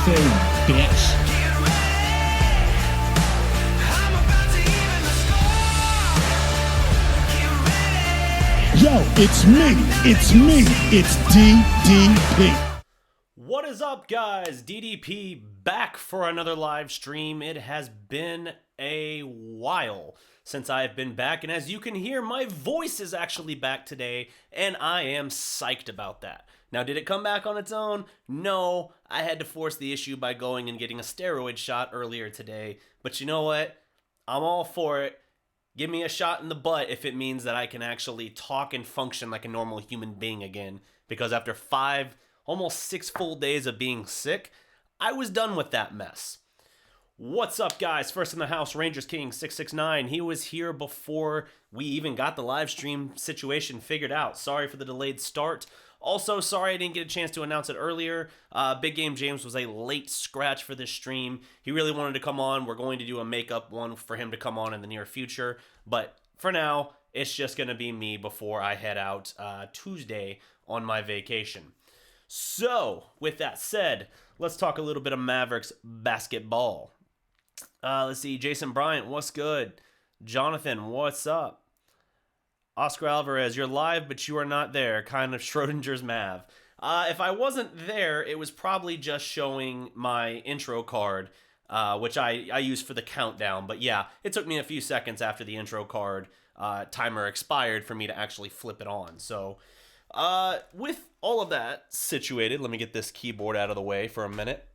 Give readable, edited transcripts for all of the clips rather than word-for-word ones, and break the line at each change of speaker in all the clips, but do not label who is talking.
thing, bitch. Yo, it's me, it's DDP.
What is up, guys? DDP back for another live stream. It has been a while since I've been back, and as you can hear, my voice is actually back today, and I am psyched about that. Now, did it come back on its own? No, I had to force the issue by going and getting a steroid shot earlier today, but you know what? I'm all for it. Give me a shot in the butt if it means that I can actually talk and function like a normal human being again, because after 5, almost 6 full days of being sick, I was done with that mess. What's up, guys? First in the house, Rangers King 669. He was here before we even got the live stream situation figured out. Sorry for the delayed start. Also, sorry I didn't get a chance to announce it earlier. Big Game James was a late scratch for this stream. He really wanted to come on. We're going to do a makeup one for him to come on in the near future. But for now, it's just going to be me before I head out Tuesday on my vacation. So, with that said, let's talk a little bit of Mavericks basketball. Let's see, Jason Bryant, what's good? Jonathan, what's up? Oscar Alvarez, you're live, but you are not there. Kind of Schrodinger's Mav. If I wasn't there, it was probably just showing my intro card, which I use for the countdown. But yeah, it took me a few seconds after the intro card timer expired for me to actually flip it on. So, with all of that situated, let me get this keyboard out of the way for a minute.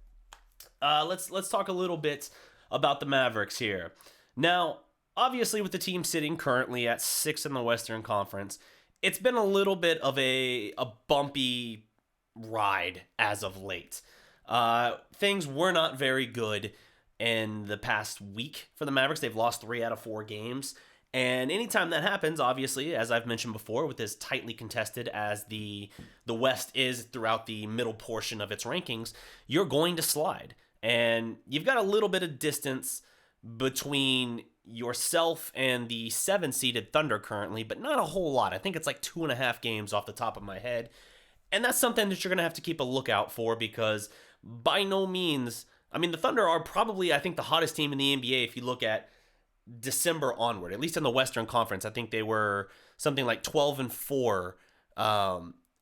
Let's talk a little bit about the Mavericks here. Now, obviously, with the team sitting currently at 6th in the Western Conference, it's been a little bit of a bumpy ride as of late. Things were not very good in the past week for the Mavericks. They've lost 3 out of 4 games. And anytime that happens, obviously, as I've mentioned before, with as tightly contested as the West is throughout the middle portion of its rankings, you're going to slide. And you've got a little bit of distance between yourself and the 7-seeded Thunder currently, but not a whole lot. I think it's like 2.5 games off the top of my head. And that's something that you're going to have to keep a lookout for, because by no means, I mean, the Thunder are probably, I think, the hottest team in the NBA if you look at December onward, at least in the Western Conference. I think they were something like 12-4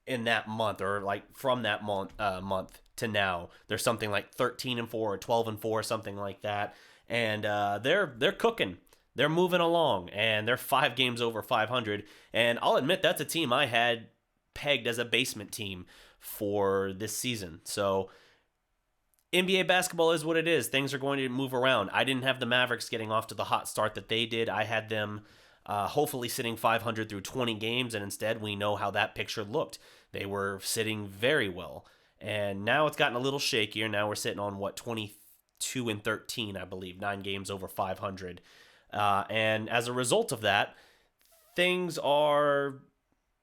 in that month, or like from that month to now. There's something like 13-4 or 12-4, something like that. And they're cooking. They're moving along, and they're 5 games over 500. And I'll admit that's a team I had pegged as a basement team for this season. So NBA basketball is what it is. Things are going to move around. I didn't have the Mavericks getting off to the hot start that they did. I had them hopefully sitting 500 through 20 games, and instead we know how that picture looked. They were sitting very well. And now it's gotten a little shakier. Now we're sitting on, 22-13, I believe, 9 games over 500. And as a result of that, things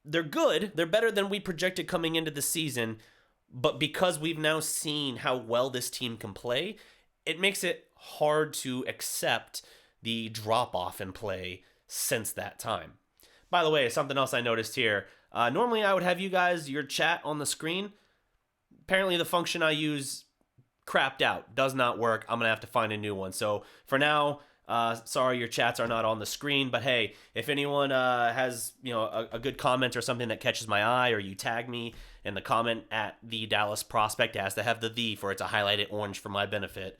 they're good. They're better than we projected coming into the season. But because we've now seen how well this team can play, it makes it hard to accept the drop-off in play since that time. By the way, something else I noticed here. Normally I would have you guys, your chat on the screen. Apparently the function I use crapped out. Does not work. I'm going to have to find a new one. So for now, sorry your chats are not on the screen. But hey, if anyone has a good comment or something that catches my eye, or you tag me in the comment at the Dallas Prospect, it has to have the for it to highlight it orange for my benefit.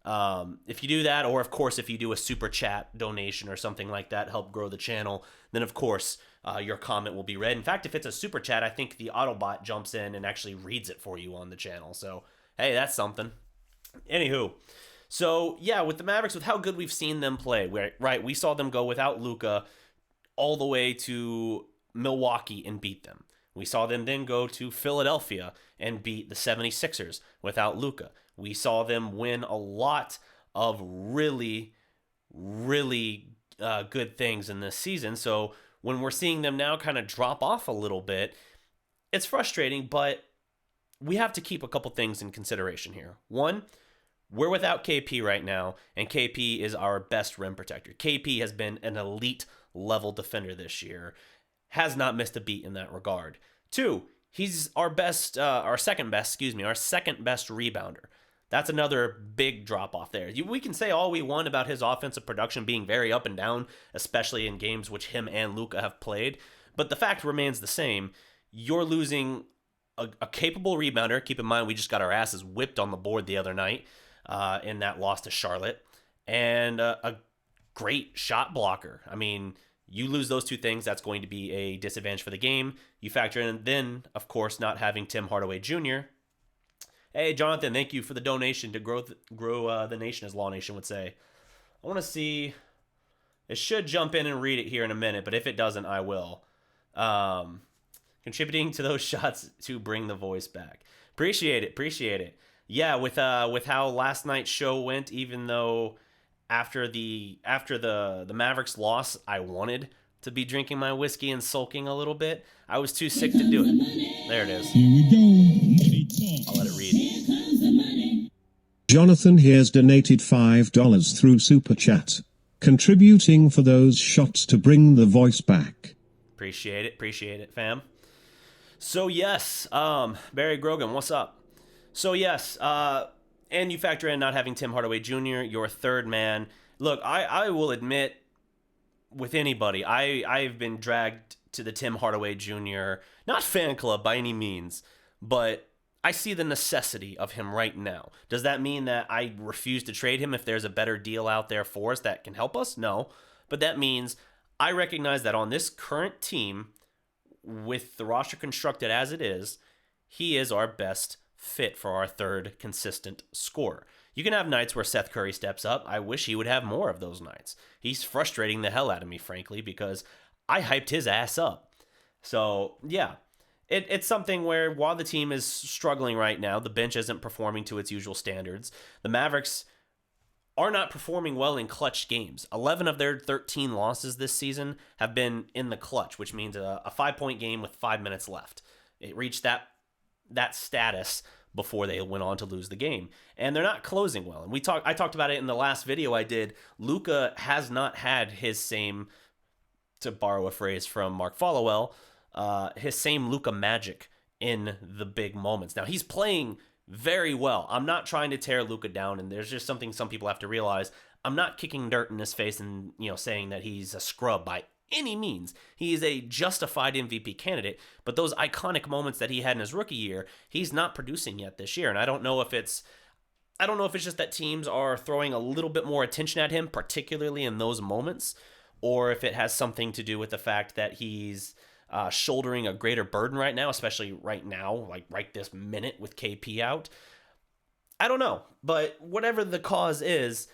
If you do that, or of course if you do a super chat donation or something like that, help grow the channel, then of course your comment will be read. In fact, if it's a super chat, I think the Autobot jumps in and actually reads it for you on the channel. So hey, that's something. Anywho, so yeah, with the Mavericks, with how good we've seen them play, right? We saw them go without Luka all the way to Milwaukee and beat them. We saw them then go to Philadelphia and beat the 76ers without Luka. We saw them win a lot of really, really good things in this season. So when we're seeing them now kind of drop off a little bit, it's frustrating, but we have to keep a couple things in consideration here. One, we're without KP right now, and KP is our best rim protector. KP has been an elite level defender this year, has not missed a beat in that regard. Two, he's our second best rebounder. That's another big drop off there. We can say all we want about his offensive production being very up and down, especially in games which him and Luka have played. But the fact remains the same. You're losing a capable rebounder. Keep in mind, we just got our asses whipped on the board the other night in that loss to Charlotte. And a great shot blocker. I mean, you lose those two things, that's going to be a disadvantage for the game. You factor in then, of course, not having Tim Hardaway Jr. Hey, Jonathan, thank you for the donation to grow the nation, as Law Nation would say. I want to see. It should jump in and read it here in a minute, but if it doesn't, I will. Contributing to those shots to bring the voice back. Appreciate it. Yeah, with how last night's show went, even though after the Mavericks loss, I wanted to be drinking my whiskey and sulking a little bit. I was too sick to do it. There it is.
Here we go. Money talk.
I'll let it read.
Jonathan here's donated $5 through Super Chat, contributing for those shots to bring the voice back.
Appreciate it, fam. So yes, Barry Grogan, what's up? So yes, and you factor in not having Tim Hardaway Jr., your third man. Look, I will admit, with anybody, I've been dragged to the Tim Hardaway Jr., not fan club by any means, but I see the necessity of him right now. Does that mean that I refuse to trade him if there's a better deal out there for us that can help us? No. But that means I recognize that on this current team, with the roster constructed as it is, he is our best fit for our third consistent scorer. You can have nights where Seth Curry steps up. I wish he would have more of those nights. He's frustrating the hell out of me, frankly, because I hyped his ass up. So, yeah. It's something where while the team is struggling right now, the bench isn't performing to its usual standards. The Mavericks are not performing well in clutch games. 11 of their 13 losses this season have been in the clutch, which means a 5-point game with 5 minutes left. It reached that status before they went on to lose the game. And they're not closing well. And I talked about it in the last video I did. Luka has not had his same, to borrow a phrase from Mark Followell, his same Luka magic in the big moments. Now, he's playing very well. I'm not trying to tear Luka down, and there's just something some people have to realize. I'm not kicking dirt in his face and saying that he's a scrub by any means. He is a justified MVP candidate, but those iconic moments that he had in his rookie year, he's not producing yet this year. And I don't know if it's just that teams are throwing a little bit more attention at him, particularly in those moments, or if it has something to do with the fact that he's shouldering a greater burden right now, especially right now, like right this minute with KP out. I don't know, but whatever the cause is,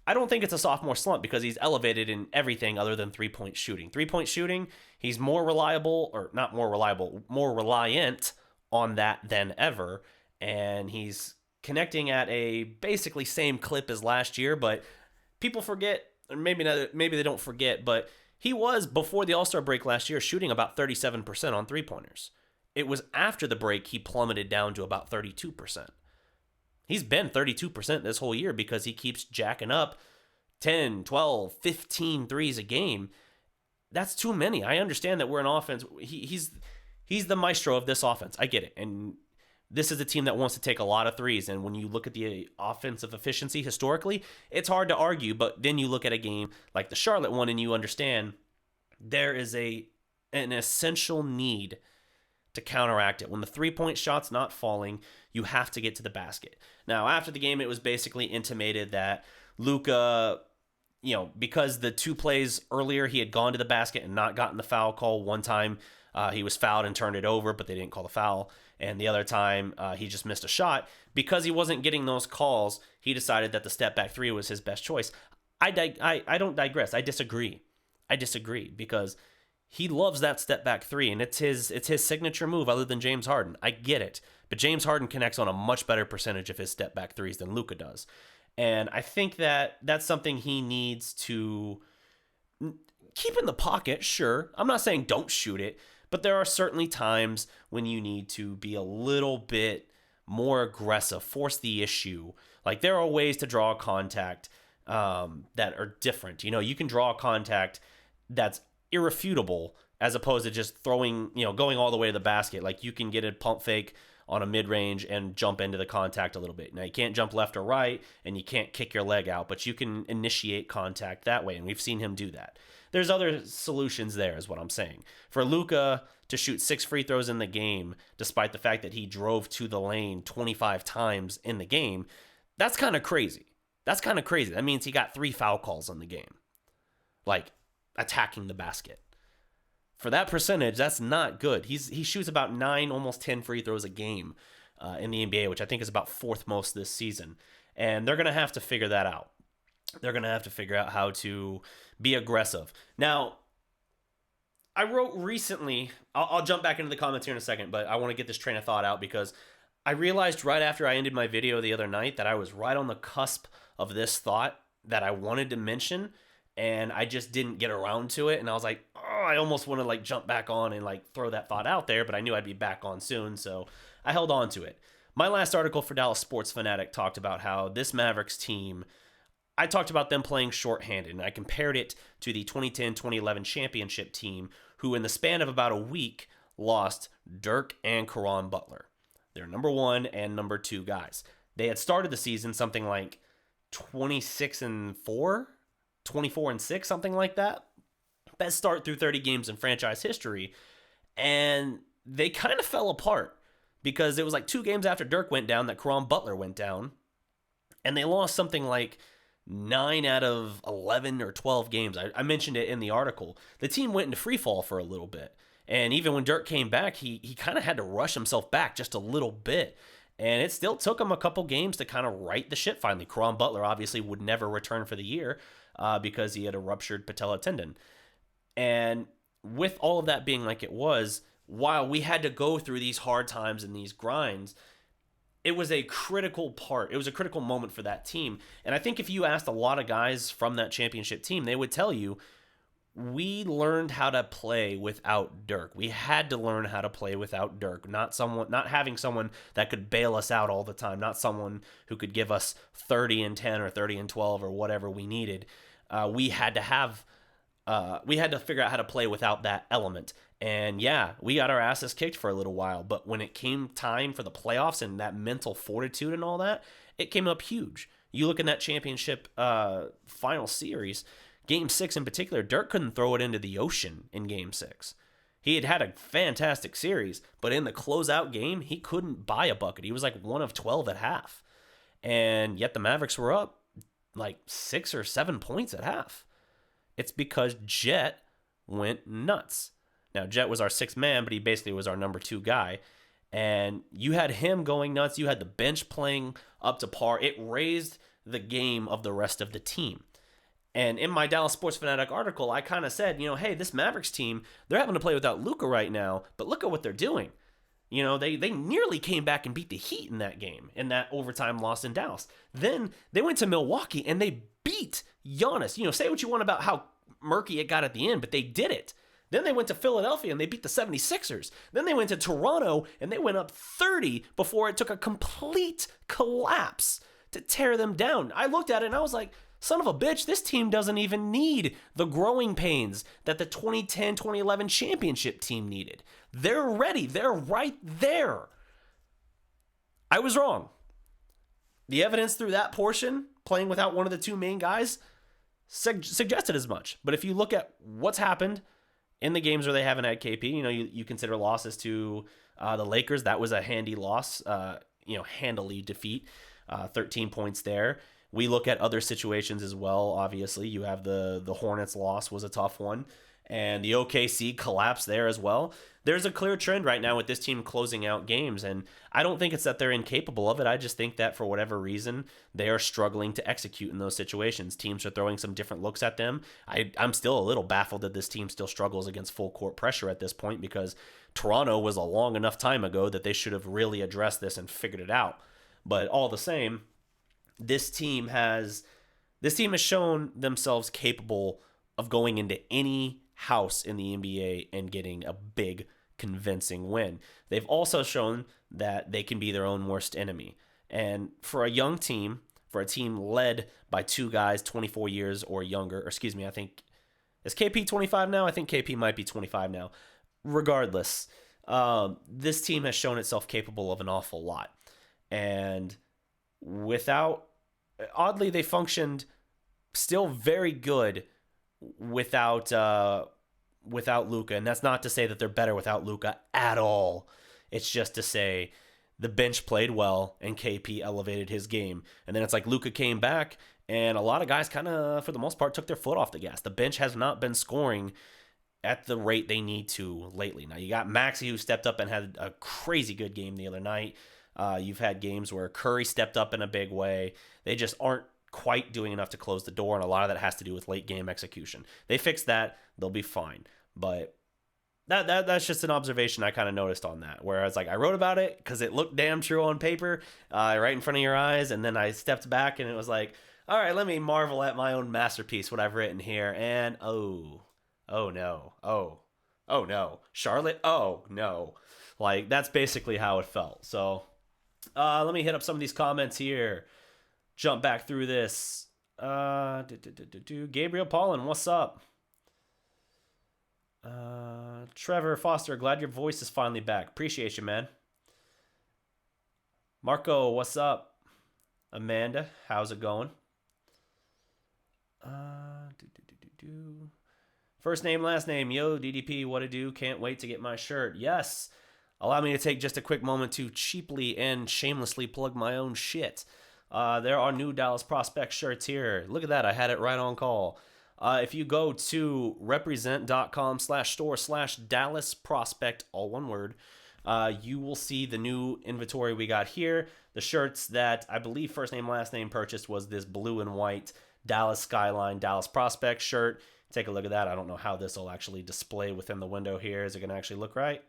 I don't think it's a sophomore slump because he's elevated in everything other than three-point shooting. Three-point shooting, he's more reliable, or not more reliable, more reliant on that than ever, and he's connecting at a basically same clip as last year, but people forget, or maybe they don't forget, but he was, before the All-Star break last year, shooting about 37% on three-pointers. It was after the break he plummeted down to about 32%. He's been 32% this whole year because he keeps jacking up 10, 12, 15 threes a game. That's too many. I understand that we're an offense. He's the maestro of this offense. I get it. And this is a team that wants to take a lot of threes. And when you look at the offensive efficiency historically, it's hard to argue. But then you look at a game like the Charlotte one and you understand there is an essential need to counteract it. When the three-point shot's not falling, you have to get to the basket. Now, after the game, it was basically intimated that Luka, because the two plays earlier, he had gone to the basket and not gotten the foul call. One time, he was fouled and turned it over, but they didn't call the foul. And the other time, he just missed a shot. Because he wasn't getting those calls, he decided that the step-back three was his best choice. I don't digress. I disagree because he loves that step-back three, and it's his signature move other than James Harden. I get it. But James Harden connects on a much better percentage of his step-back threes than Luka does. And I think that that's something he needs to keep in the pocket, sure. I'm not saying don't shoot it, but there are certainly times when you need to be a little bit more aggressive, force the issue. Like, there are ways to draw contact that are different. You can draw contact that's irrefutable as opposed to just throwing, going all the way to the basket. Like, you can get a pump fake on a mid-range and jump into the contact a little bit. Now, you can't jump left or right, and you can't kick your leg out, but you can initiate contact that way, and we've seen him do that. There's other solutions there, is what I'm saying. For Luka to shoot 6 free throws in the game, despite the fact that he drove to the lane 25 times in the game, that's kind of crazy. That means he got 3 foul calls in the game, like attacking the basket. For that percentage, that's not good. He shoots about 9, almost 10 free throws a game in the NBA, which I think is about 4th most this season. And they're going to have to figure that out. They're going to have to figure out how to be aggressive. Now, I wrote recently, I'll jump back into the comments here in a second, but I want to get this train of thought out because I realized right after I ended my video the other night that I was right on the cusp of this thought that I wanted to mention, and I just didn't get around to it. And I was like, oh, I almost want to like jump back on and like throw that thought out there, but I knew I'd be back on soon, so I held on to it. My last article for Dallas Sports Fanatic talked about how this Mavericks team, I talked about them playing shorthanded, and I compared it to the 2010-2011 championship team, who in the span of about a week lost Dirk and Caron Butler, their number 1 and number 2 guys. They had started the season something like 26-4, 24-6, something like that. Best start through 30 games in franchise history. And they kind of fell apart because it was like 2 games after Dirk went down that Caron Butler went down. And they lost something like 9 out of 11 or 12 games. I mentioned it in the article. The team went into free fall for a little bit. And even when Dirk came back, he kind of had to rush himself back just a little bit. And it still took him a couple games to kind of right the ship finally. Caron Butler obviously would never return for the year because he had a ruptured patella tendon. And with all of that being like it was, while we had to go through these hard times and these grinds, it was a critical part. It was a critical moment for that team. And I think if you asked a lot of guys from that championship team, they would tell you, we learned how to play without Dirk. We had to learn how to play without Dirk. Not having someone that could bail us out all the time. Not someone who could give us 30 and 10 or 30 and 12 or whatever we needed. We had to figure out how to play without that element. And yeah, we got our asses kicked for a little while. But when it came time for the playoffs and that mental fortitude and all that, it came up huge. You look in that championship final series, Game 6 in particular, Dirk couldn't throw it into the ocean in Game 6. He had a fantastic series, but in the closeout game, he couldn't buy a bucket. He was like 1 of 12 at half. And yet the Mavericks were up like 6 or 7 points at half. It's because Jet went nuts. Now, Jet was our 6th man, but he basically was our number 2 guy. And you had him going nuts. You had the bench playing up to par. It raised the game of the rest of the team. And in my Dallas Sports Fanatic article, I kind of said, hey, this Mavericks team, they're having to play without Luka right now, but look at what they're doing. They nearly came back and beat the Heat in that game, in that overtime loss in Dallas. Then they went to Milwaukee and they beat Giannis. Say what you want about how murky it got at the end, but they did it. Then they went to Philadelphia and they beat the 76ers. Then they went to Toronto and they went up 30 before it took a complete collapse to tear them down. I looked at it and I was like, son of a bitch, this team doesn't even need the growing pains that the 2010-2011 championship team needed. They're ready. They're right there. I was wrong. The evidence through that portion, playing without one of the 2 main guys, suggested as much. But if you look at what's happened in the games where they haven't had KP, you consider losses to the Lakers. That was a handy loss, handily defeat, 13 points there. We look at other situations as well. Obviously, you have the Hornets loss was a tough one, and the OKC collapse there as well. There's a clear trend right now with this team closing out games, and I don't think it's that they're incapable of it. I just think that for whatever reason, they are struggling to execute in those situations. Teams are throwing some different looks at them. I'm still a little baffled that this team still struggles against full court pressure at this point, because Toronto was a long enough time ago that they should have really addressed this and figured it out. But all the same, this team has shown themselves capable of going into any house in the NBA and getting a big, convincing win. They've also shown that they can be their own worst enemy. And for a young team, for a team led by 2 guys 24 years or younger, I think, is KP 25 now? I think KP might be 25 now. Regardless, This team has shown itself capable of an awful lot. And oddly, they functioned still very good without Luka. And that's not to say that they're better without Luka at all. It's just to say the bench played well and KP elevated his game. And then it's like Luka came back and a lot of guys kind of, for the most part, took their foot off the gas. The bench has not been scoring at the rate they need to lately. Now, you got Maxey, who stepped up and had a crazy good game the other night. You've had games where Curry stepped up in a big way. They just aren't quite doing enough to close the door, and a lot of that has to do with late game execution. They fix that, they'll be fine. But that's just an observation I kind of noticed on that, where I was like, I wrote about it because it looked damn true on paper, right in front of your eyes, and then I stepped back and it was like, all right, let me marvel at my own masterpiece, what I've written here, and oh no, Charlotte, oh no. Like, that's basically how it felt. So let me hit up some of these comments here. Jump back through this. Gabriel Paulin, what's up? Trevor Foster, glad your voice is finally back. Appreciate you, man. Marco, what's up? Amanda, how's it going? First name, last name. Yo, DDP, what to do? Can't wait to get my shirt. Yes. Allow me to take just a quick moment to cheaply and shamelessly plug my own shit. There are new Dallas Prospect shirts here. Look at that. I had it right on call. If you go to represent.com/store/Dallas Prospect, all one word, you will see the new inventory we got here. The shirts that I believe first name, last name purchased was this blue and white Dallas Skyline, Dallas Prospect shirt. Take a look at that. I don't know how this will actually display within the window here. Is it going to actually look right?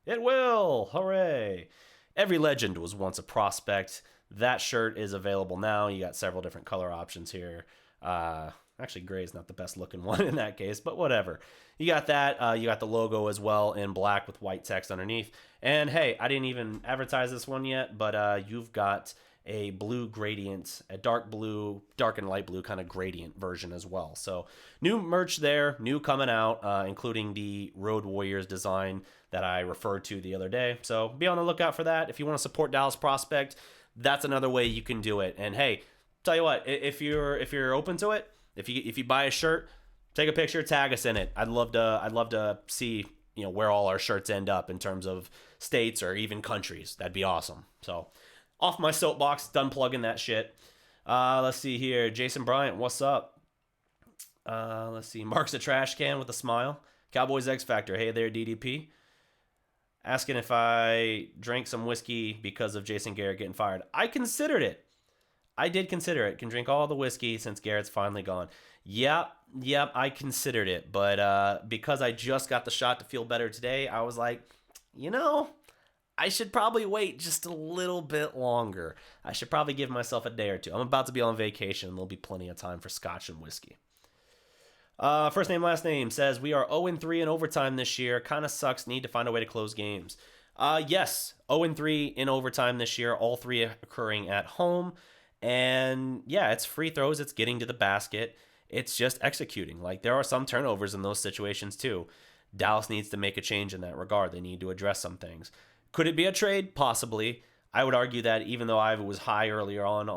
It will. Hooray. Every legend was once a prospect. That shirt is available now. You got several different color options here. Actually, gray is not the best looking one in that case, but whatever. You got that. You got the logo as well in black with white text underneath. And hey, I didn't even advertise this one yet, but you've got a blue gradient, a dark blue, dark and light blue kind of gradient version as well. So new merch there, new coming out, including the Road Warriors design that I referred to the other day. So be on the lookout for that. If you want to support Dallas Prospect, that's another way you can do it. And hey, tell you what, if you're open to it, if you buy a shirt, take a picture, tag us in it. I'd love to see, where all our shirts end up in terms of states or even countries. That'd be awesome. So off my soapbox, done plugging that shit. Let's see here. Jason Bryant, what's up? Let's see. Mark's a trash can with a smile. Cowboys X Factor, hey there, DDP. Asking if I drank some whiskey because of Jason Garrett getting fired. I considered it. I did consider it. Can drink all the whiskey since Garrett's finally gone. Yep, I considered it. But because I just got the shot to feel better today, I was like, I should probably wait just a little bit longer. I should probably give myself a day or two. I'm about to be on vacation, and there'll be plenty of time for scotch and whiskey. First name, last name says, we are 0-3 in overtime this year. Kind of sucks. Need to find a way to close games. Yes, 0-3 in overtime this year. All three occurring at home. And yeah, it's free throws. It's getting to the basket. It's just executing. Like, there are some turnovers in those situations too. Dallas needs to make a change in that regard. They need to address some things. Could it be a trade? Possibly. I would argue that even though I was high earlier on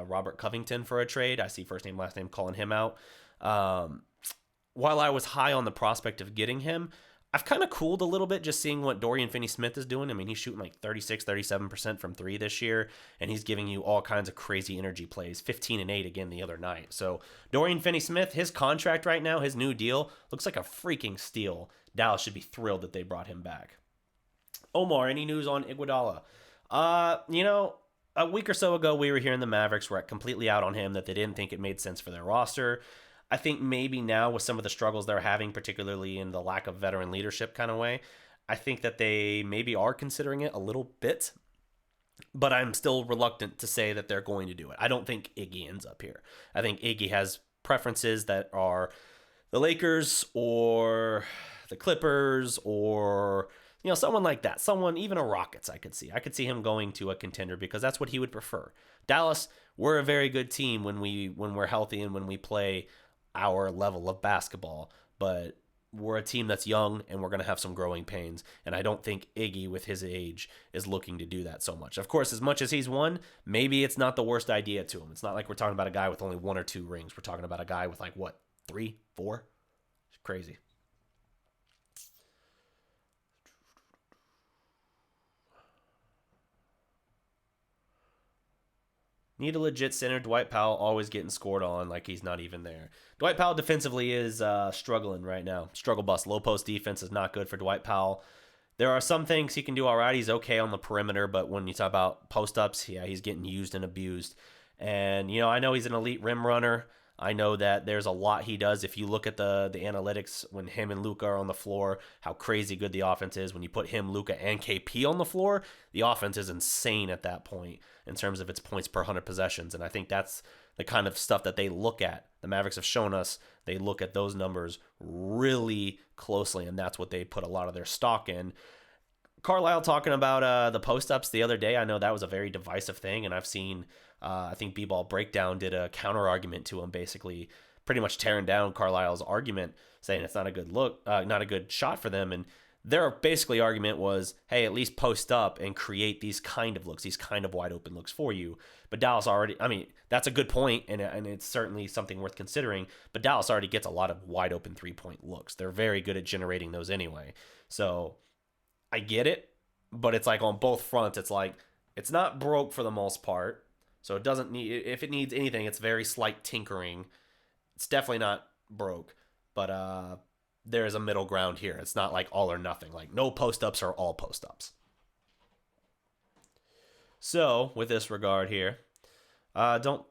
Robert Covington for a trade, I see first name, last name calling him out. While I was high on the prospect of getting him, I've kind of cooled a little bit just seeing what Dorian Finney-Smith is doing. I mean, he's shooting like 36, 37% from three this year, and he's giving you all kinds of crazy energy plays, 15 and 8 again the other night. So Dorian Finney-Smith, his contract right now, his new deal, looks like a freaking steal. Dallas should be thrilled that they brought him back. Omar, any news on Iguodala? A week or so ago, we were hearing the Mavericks were completely out on him, that they didn't think it made sense for their roster. I think maybe now with some of the struggles they're having, particularly in the lack of veteran leadership kind of way, I think that they maybe are considering it a little bit, but I'm still reluctant to say that they're going to do it. I don't think Iggy ends up here. I think Iggy has preferences that are the Lakers or the Clippers or someone like that. Someone, even a Rockets, I could see. I could see him going to a contender because that's what he would prefer. Dallas, we're a very good team when we're healthy and when we play our level of basketball. But we're a team that's young and we're going to have some growing pains. And I don't think Iggy, with his age, is looking to do that so much. Of course, as much as he's won, maybe it's not the worst idea to him. It's not like we're talking about a guy with only 1 or 2 rings. We're talking about a guy with 3, 4? It's crazy. Need a legit center. Dwight Powell always getting scored on like he's not even there. Dwight Powell defensively is struggling right now. Struggle bus. Low post defense is not good for Dwight Powell. There are some things he can do all right. He's okay on the perimeter, but when you talk about post-ups, yeah, he's getting used and abused. And, I know he's an elite rim runner. I know that there's a lot he does. If you look at the analytics when him and Luka are on the floor, how crazy good the offense is. When you put him, Luka, and KP on the floor, the offense is insane at that point in terms of its points per 100 possessions. And I think that's the kind of stuff that they look at. The Mavericks have shown us they look at those numbers really closely, and that's what they put a lot of their stock in. Carlisle talking about the post-ups the other day. I know that was a very divisive thing, and I've seen, I think B-Ball Breakdown did a counter-argument to him, basically pretty much tearing down Carlisle's argument, saying it's not a good look, not a good shot for them. And their basically argument was, hey, at least post up and create these kind of looks, these kind of wide open looks for you. But Dallas already, that's a good point, and it's certainly something worth considering. But Dallas already gets a lot of wide open 3-point looks. They're very good at generating those anyway. So I get it, but it's like on both fronts, it's like it's not broke for the most part. So it doesn't need, if it needs anything, it's very slight tinkering. It's definitely not broke, but there's a middle ground here. It's not like all or nothing, like no post-ups or all post-ups. So with this regard here, don't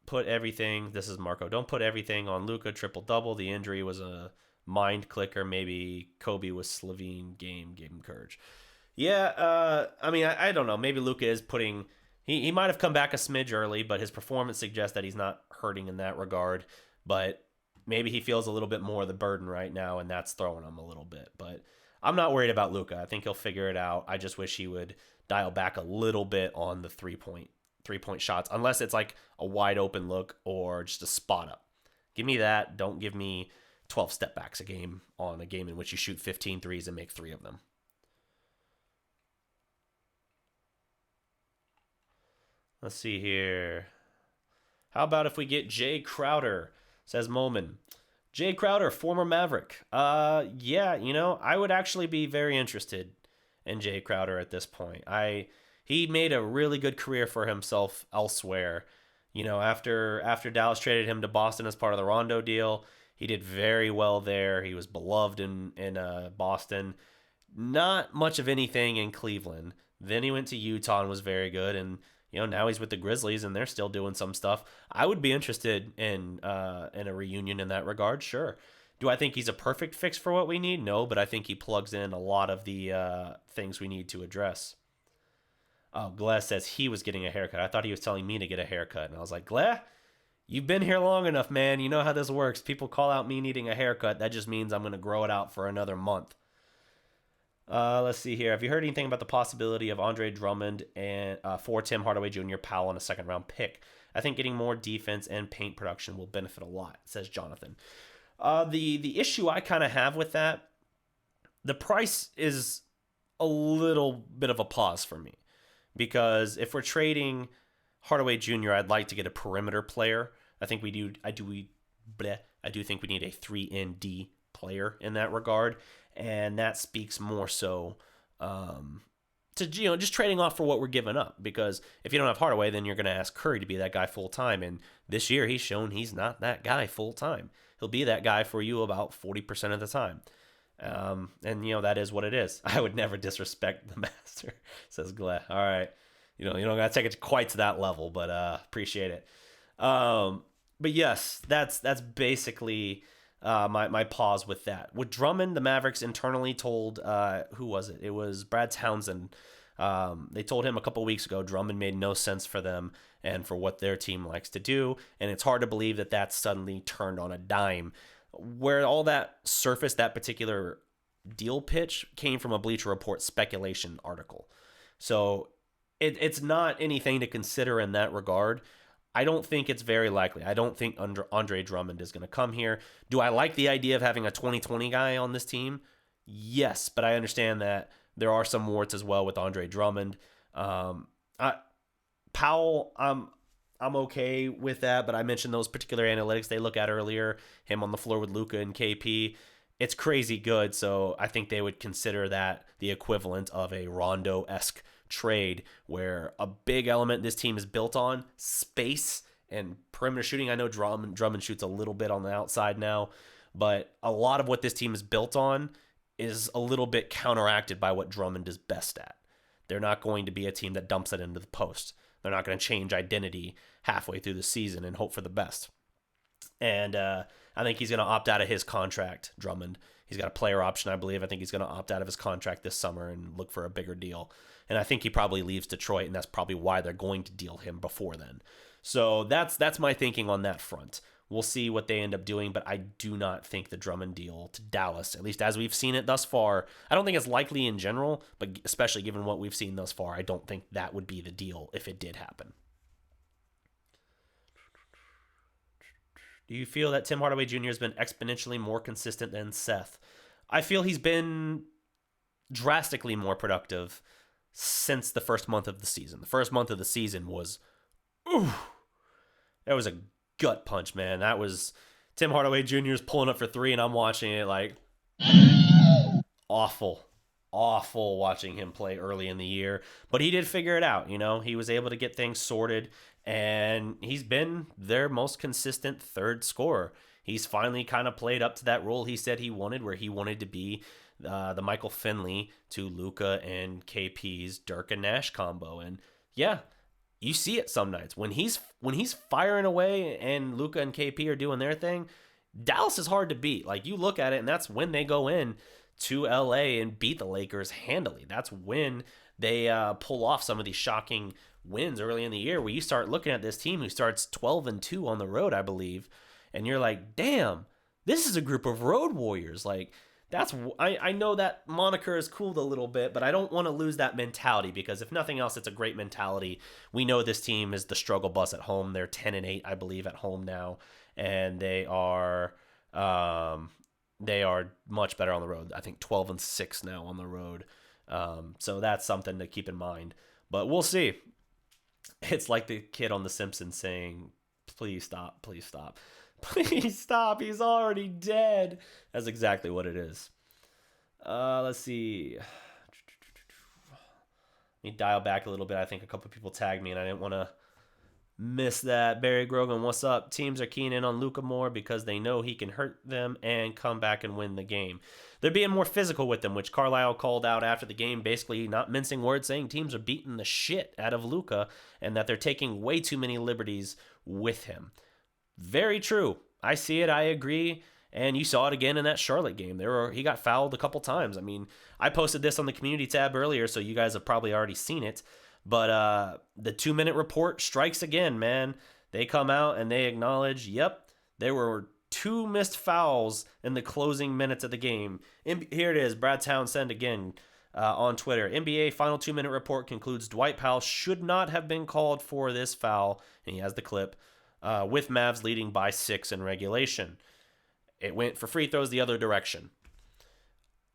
put everything, this is Marco, don't put everything on Luka triple-double. The injury was a mind clicker. Maybe Kobe was Slovene game gave him courage. Yeah, I don't know. Maybe Luka is putting, he might have come back a smidge early, but his performance suggests that he's not hurting in that regard. But maybe he feels a little bit more of the burden right now, and that's throwing him a little bit. But I'm not worried about Luka. I think he'll figure it out. I just wish he would dial back a little bit on the three-point shots, unless it's like a wide open look or just a spot up. Give me that. Don't give me 12 step backs a game on a game in which you shoot 15 threes and make 3 of them. Let's see here. How about if we get Jay Crowder, says Moman. Jay Crowder, former Maverick. Yeah, I would actually be very interested in Jay Crowder at this point. He made a really good career for himself elsewhere. After Dallas traded him to Boston as part of the Rondo deal, he did very well there. He was beloved in Boston. Not much of anything in Cleveland. Then he went to Utah and was very good. And now he's with the Grizzlies and they're still doing some stuff. I would be interested in a reunion in that regard. Sure. Do I think he's a perfect fix for what we need? No, but I think he plugs in a lot of the things we need to address. Oh, Gleh says he was getting a haircut. I thought he was telling me to get a haircut. And I was like, Gleh, you've been here long enough, man. You know how this works. People call out me needing a haircut. That just means I'm going to grow it out for another month. Let's see here. Have you heard anything about the possibility of Andre Drummond and for Tim Hardaway Jr. Powell on a second-round pick? I think getting more defense and paint production will benefit a lot, says Jonathan. The issue I kind of have with that, the price is a little bit of a pause for me. Because if we're trading Hardaway Jr., I'd like to get a perimeter player. I think we do. I do think we need a 3-and-D player in that regard, and that speaks more so to just trading off for what we're giving up. Because if you don't have Hardaway, then you're going to ask Curry to be that guy full time, and this year he's shown he's not that guy full time. He'll be that guy for you about 40% of the time. And that is what it is. I would never disrespect the master, says Gleh. All right. You don't got to take it quite to that level, but appreciate it. But yes, that's basically my pause with that. With Drummond, the Mavericks internally told, who was it? It was Brad Townsend. They told him a couple weeks ago Drummond made no sense for them and for what their team likes to do, and it's hard to believe that suddenly turned on a dime. Where all that surfaced, that particular deal pitch, came from a Bleacher Report speculation article. So it's not anything to consider in that regard. I don't think it's very likely. I don't think Andre Drummond is going to come here. Do I like the idea of having a 2020 guy on this team? Yes, but I understand that there are some warts as well with Andre Drummond. Powell, I'm okay with that, but I mentioned those particular analytics they look at earlier, him on the floor with Luka and KP. It's crazy good, so I think they would consider that the equivalent of a Rondo-esque trade where a big element this team is built on, space and perimeter shooting. I know Drummond shoots a little bit on the outside now, but a lot of what this team is built on is a little bit counteracted by what Drummond is best at. They're not going to be a team that dumps it into the post. They're not going to change identity halfway through the season and hope for the best. And I think he's going to opt out of his contract, Drummond. He's got a player option, I believe. I think he's going to opt out of his contract this summer and look for a bigger deal. And I think he probably leaves Detroit, and that's probably why they're going to deal him before then. So that's my thinking on that front. We'll see what they end up doing, but I do not think the Drummond deal to Dallas, at least as we've seen it thus far, I don't think it's likely in general, but especially given what we've seen thus far, I don't think that would be the deal if it did happen. Do you feel that Tim Hardaway Jr. has been exponentially more consistent than Seth? I feel he's been drastically more productive since the first month of the season. The first month of the season was, that was a gut punch, man. That was Tim Hardaway Jr.'s pulling up for three, and I'm watching it like awful watching him play early in the year. But he did figure it out, He was able to get things sorted, and he's been their most consistent third scorer. He's finally kind of played up to that role he said he wanted, where he wanted to be the Michael Finley to Luka and KP's Dirk and Nash combo. And yeah, you see it some nights when he's firing away and Luka and KP are doing their thing. Dallas is hard to beat. Like, you look at it, and that's when they go in to LA and beat the Lakers handily. That's when they pull off some of these shocking wins early in the year, where you start looking at this team who starts 12-2 on the road, I believe, and you're like, damn, this is a group of road warriors. Like, I know that moniker is cooled a little bit, but I don't want to lose that mentality, because if nothing else, it's a great mentality. We know this team is the struggle bus at home. They're 10-8, I believe, at home now, and they are much better on the road. I think 12-6 now on the road. So that's something to keep in mind. But we'll see. It's like the kid on The Simpsons saying, "Please stop, please stop." Please stop. He's already dead. That's exactly what it is. Let's see. Let me dial back a little bit. I think a couple people tagged me, and I didn't want to miss that. Barry Grogan, what's up? Teams are keying in on Luka more because they know he can hurt them and come back and win the game. They're being more physical with them, which Carlisle called out after the game, basically not mincing words, saying teams are beating the shit out of Luka and that they're taking way too many liberties with him. Very true. I see it. I agree. And you saw it again in that Charlotte game. He got fouled a couple times. I mean, I posted this on the community tab earlier, so you guys have probably already seen it. But the 2-minute report strikes again, man. They come out and they acknowledge, yep, there were 2 missed fouls in the closing minutes of the game. Here it is, Brad Townsend again on Twitter. NBA final 2-minute report concludes Dwight Powell should not have been called for this foul, and he has the clip, with Mavs leading by 6 in regulation. It went for free throws the other direction.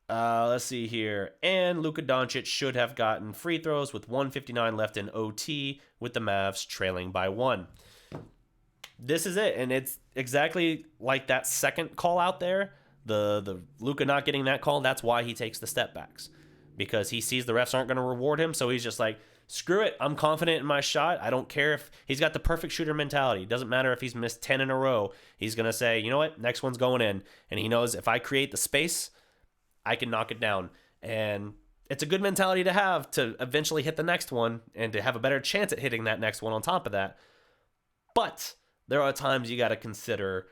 Let's see here. And Luka Doncic should have gotten free throws with 1:59 left in OT, with the Mavs trailing by 1. This is it, and it's exactly like that second call out there. The Luka not getting that call, that's why he takes the step backs. Because he sees the refs aren't going to reward him, so he's just like, screw it, I'm confident in my shot. I don't care if he's got the perfect shooter mentality. It doesn't matter if he's missed 10 in a row. He's going to say, you know what, next one's going in. And he knows if I create the space, I can knock it down. And it's a good mentality to have to eventually hit the next one and to have a better chance at hitting that next one on top of that. But there are times you got to consider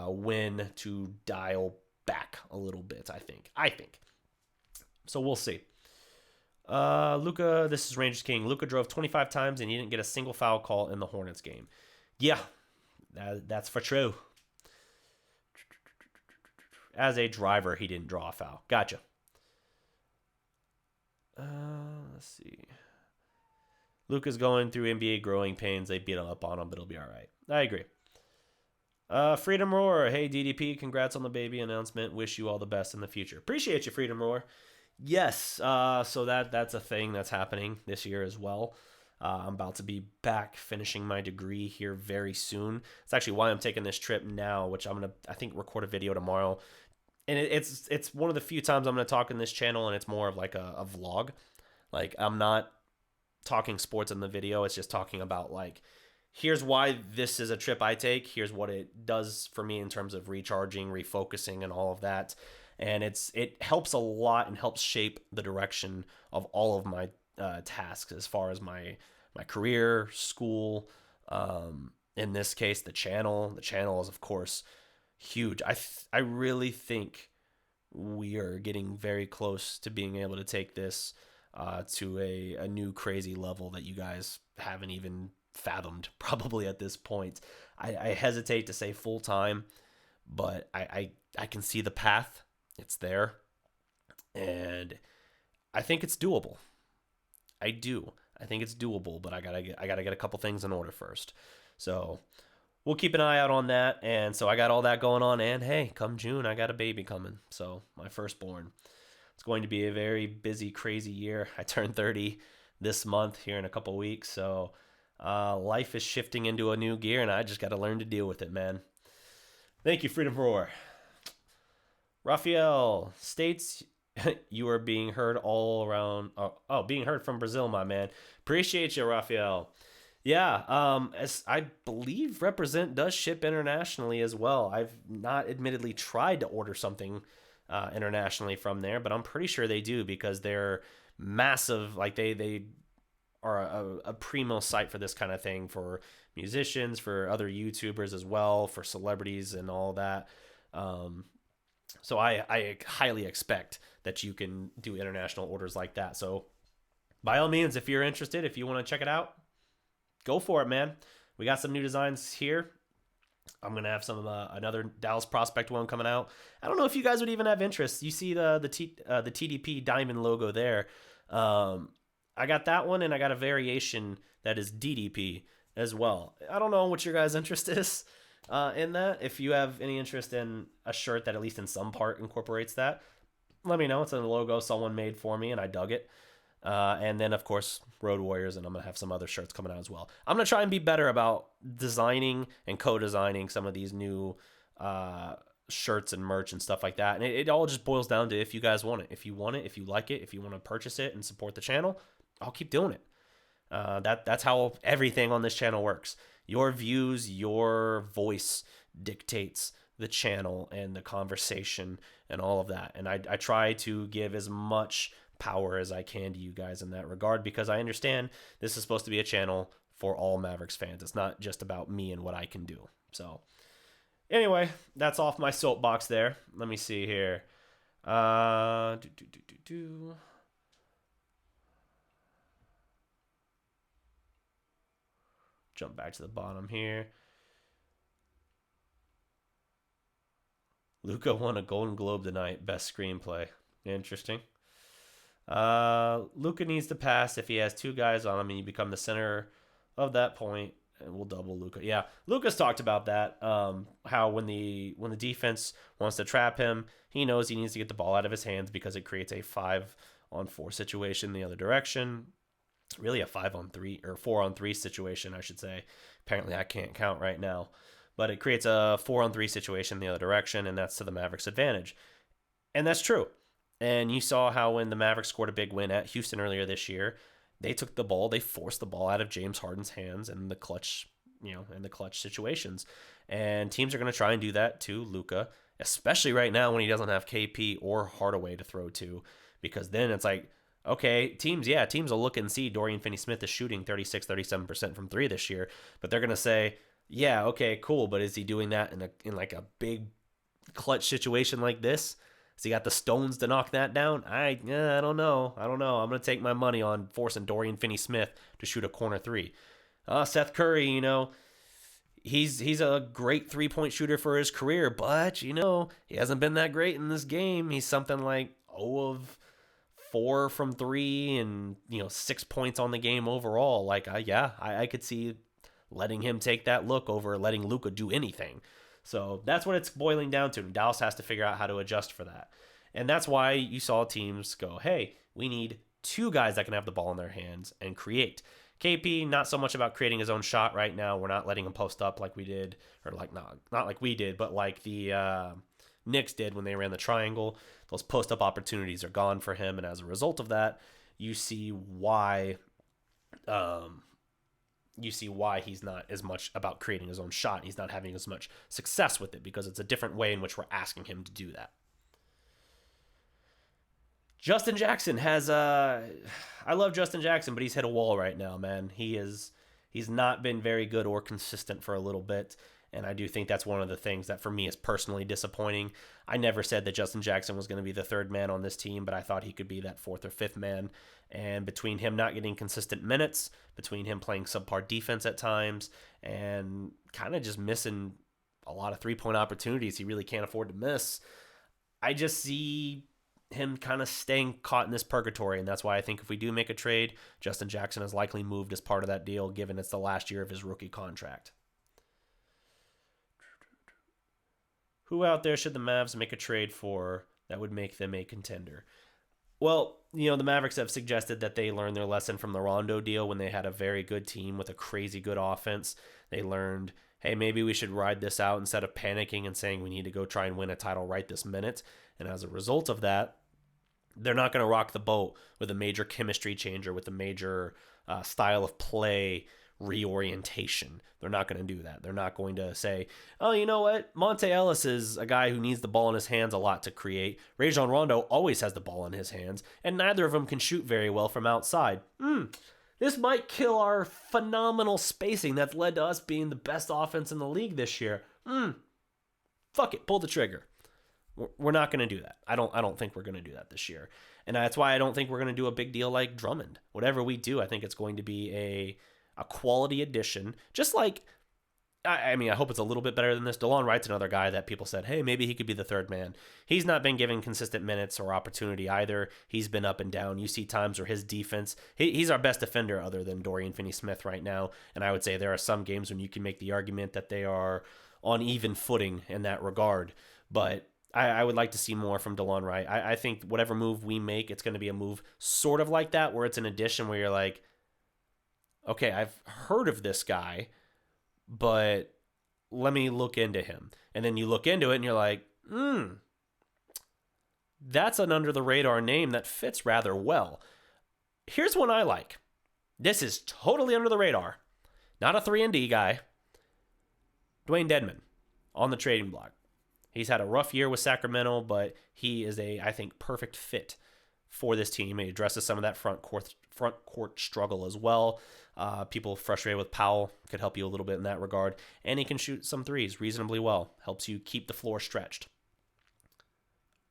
when to dial back a little bit, I think. So we'll see. Luka, this is Rangers King. Luka drove 25 times and he didn't get a single foul call in the Hornets game. Yeah, that's for true. As a driver, he didn't draw a foul. Gotcha. Let's see. Luka's going through NBA growing pains. They beat up on him, but it'll be all right. I agree. Freedom Roar. Hey, DDP, congrats on the baby announcement. Wish you all the best in the future. Appreciate you, Freedom Roar. Yes, so that's a thing that's happening this year as well. I'm about to be back finishing my degree here very soon. It's actually why I'm taking this trip now, which I'm going to, I think, record a video tomorrow. And it's one of the few times I'm going to talk in this channel, and it's more of like a vlog. Like, I'm not talking sports in the video. It's just talking about, like, here's why this is a trip I take. Here's what it does for me in terms of recharging, refocusing, and all of that. And it helps a lot and helps shape the direction of all of my tasks as far as my career, school, in this case, the channel. The channel is, of course, huge. I really think we are getting very close to being able to take this to a new crazy level that you guys haven't even fathomed probably at this point. I hesitate to say full time, but I can see the path. It's there, and I think it's doable. I do. I think it's doable, but I gotta get a couple things in order first. So we'll keep an eye out on that. And so I got all that going on. And hey, come June, I got a baby coming. So my firstborn. It's going to be a very busy, crazy year. I turned 30 this month here in a couple weeks. So life is shifting into a new gear, and I just got to learn to deal with it, man. Thank you, Freedom Roar. Raphael states you are being heard all around. Being heard from Brazil, my man. Appreciate you, Raphael. Yeah, as I believe Represent does ship internationally as well. I've not admittedly tried to order something internationally from there, but I'm pretty sure they do because they're massive. Like they are a primo site for this kind of thing for musicians, for other YouTubers as well, for celebrities and all that. So I highly expect that you can do international orders like that. So by all means, if you're interested, if you want to check it out, go for it, man. We got some new designs here. I'm going to have some another Dallas Prospect one coming out. I don't know if you guys would even have interest. You see the TDP diamond logo there. I got that one, and I got a variation that is DDP as well. I don't know what your guys' interest is in that. If you have any interest in a shirt that at least in some part incorporates that, let me know. It's a logo someone made for me, and I dug it. And then, of course, Road Warriors, and I'm going to have some other shirts coming out as well. I'm going to try and be better about designing and co-designing some of these new shirts and merch and stuff like that. And it all just boils down to if you guys want it. If you want it, if you like it, if you want to purchase it and support the channel, I'll keep doing it. That's how everything on this channel works. Your views, your voice dictates the channel and the conversation and all of that. And I try to give as much power as I can to you guys in that regard, because I understand this is supposed to be a channel for all Mavericks fans. It's not just about me and what I can do. So anyway, that's off my soapbox there. Let me see here. Jump back to the bottom here. Luka won a Golden Globe tonight. Best screenplay. Interesting. Luka needs to pass if he has two guys on him and you become the center of that point, and we'll double Luka. Yeah, Luka's talked about that. How when the defense wants to trap him, he knows he needs to get the ball out of his hands because it creates a 5-on-4 situation the other direction. Really a 5-on-3 or 4-on-3 situation, I should say. Apparently I can't count right now. But it creates a 4-on-3 situation the other direction, and that's to the Mavericks' advantage. And that's true. And you saw how when the Mavericks scored a big win at Houston earlier this year, they took the ball, they forced the ball out of James Harden's hands in the clutch, in the clutch situations. And teams are going to try and do that to Luka, especially right now when he doesn't have KP or Hardaway to throw to, because then it's like, okay, teams will look and see Dorian Finney-Smith is shooting 36-37% from three this year, but they're going to say, yeah, okay, cool, but is he doing that in like a big clutch situation like this? Has he got the stones to knock that down? I don't know. I'm going to take my money on forcing Dorian Finney-Smith to shoot a corner three. Seth Curry, he's a great three-point shooter for his career, but, he hasn't been that great in this game. He's something like 0 of 4 from 3 and 6 points on the game overall. Like, I could see letting him take that look over letting Luka do anything. So that's what it's boiling down to. Dallas has to figure out how to adjust for that. And that's why you saw teams go, hey, we need 2 guys that can have the ball in their hands and create. KP, not so much about creating his own shot right now. We're not letting him post up like we did, or like not like we did, but like the Knicks did when they ran the triangle. Those post up opportunities are gone for him, and as a result of that, you see why he's not as much about creating his own shot. He's not having as much success with it because it's a different way in which we're asking him to do that. Justin Jackson has I love Justin Jackson, but he's hit a wall right now, man. He's not been very good or consistent for a little bit, and I do think that's one of the things that for me is personally disappointing. I never said that Justin Jackson was going to be the 3rd man on this team, but I thought he could be that 4th or 5th man. And between him not getting consistent minutes, between him playing subpar defense at times, and kind of just missing a lot of 3-point opportunities he really can't afford to miss, I just see him kind of staying caught in this purgatory, and that's why I think if we do make a trade, Justin Jackson is likely moved as part of that deal, given it's the last year of his rookie contract. Who out there should the Mavs make a trade for that would make them a contender? Well, the Mavericks have suggested that they learned their lesson from the Rondo deal when they had a very good team with a crazy good offense. They learned, hey, maybe we should ride this out instead of panicking and saying we need to go try and win a title right this minute. And as a result of that, they're not going to rock the boat with a major chemistry change or with a major style of play reorientation. They're not going to do that. They're not going to say, oh, you know what? Monte Ellis is a guy who needs the ball in his hands a lot to create. Rajon Rondo always has the ball in his hands, and neither of them can shoot very well from outside. This might kill our phenomenal spacing that's led to us being the best offense in the league this year. Fuck it. Pull the trigger. We're not going to do that. I don't think we're going to do that this year. And that's why I don't think we're going to do a big deal like Drummond. Whatever we do, I think it's going to be a quality addition. Just like, I hope it's a little bit better than this. DeLon Wright's another guy that people said, hey, maybe he could be the 3rd man. He's not been given consistent minutes or opportunity either. He's been up and down. You see times where his defense, he's our best defender other than Dorian Finney-Smith right now. And I would say there are some games when you can make the argument that they are on even footing in that regard. But I would like to see more from DeLon Wright. I think whatever move we make, it's going to be a move sort of like that, where it's an addition where you're like, okay, I've heard of this guy, but let me look into him. And then you look into it and you're like, that's an under-the-radar name that fits rather well. Here's one I like. This is totally under the radar. Not a 3-and-D guy. Dwayne Dedmon on the trading block. He's had a rough year with Sacramento, but he is I think, perfect fit for this team. He addresses some of that front court struggle as well. People frustrated with Powell could help you a little bit in that regard. And he can shoot some threes reasonably well. Helps you keep the floor stretched.